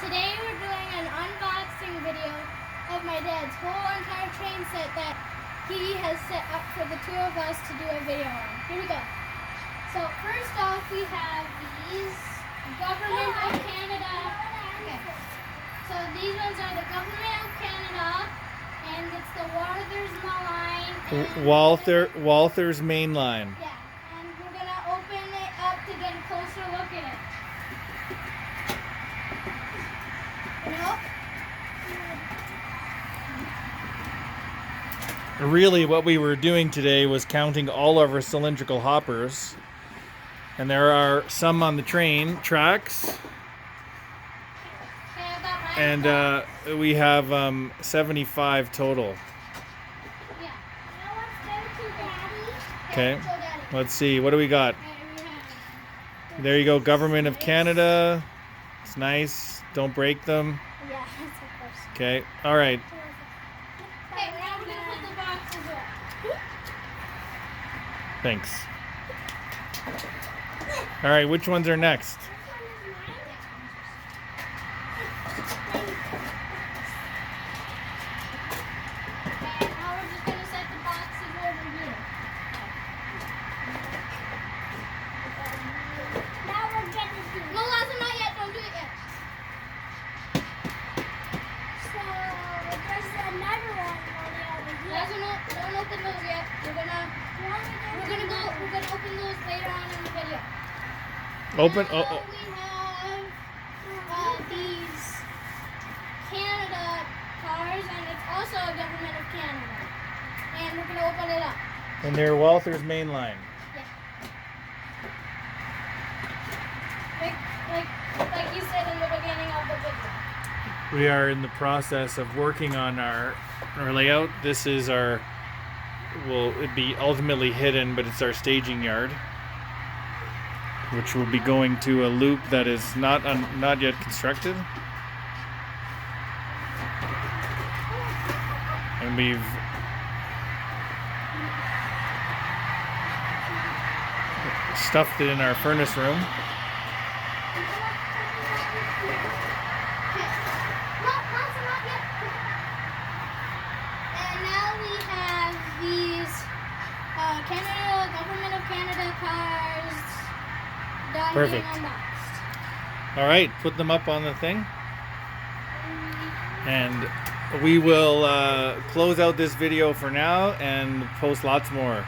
Today we're doing an unboxing video of my dad's whole entire train set that he has set up for the two of us to do a video on. Here we go. So first off we have these Government of Canada. Okay. So these ones are the Government of Canada, and it's the Walther's main line. Yeah, and we're gonna open it up to get a closer look at it. Really, what we were doing today was counting all of our cylindrical hoppers, and there are some on the train tracks, and we have 75 total. Okay, let's see, what do we got? There you go, Government of Canada. It's nice, don't break them. Yeah, of course. Okay, all right. Okay, now we're gonna put the boxes up. Thanks. All right, which ones are next? And now we're just gonna set the boxes over here. Now we're gonna do. No, Lazo, not yet. Don't do it yet. So there's another one over here. Lazo, no, don't open those yet. We're gonna open those later on in the video. Open. Now we have these Canada cars, and it's also a Government of Canada. And we're gonna open it up. And they're Walther's main line. Yeah. Like you said in the beginning of the video. We are in the process of working on our layout. This is our, well, it'd be ultimately hidden, but it's our staging yard, which will be going to a loop that is not yet constructed. And we've stuffed it in our furnace room. And now we have these Government of Canada cars done Perfect. being unboxed. All right, put them up on the thing. And we will close out this video for now and post lots more.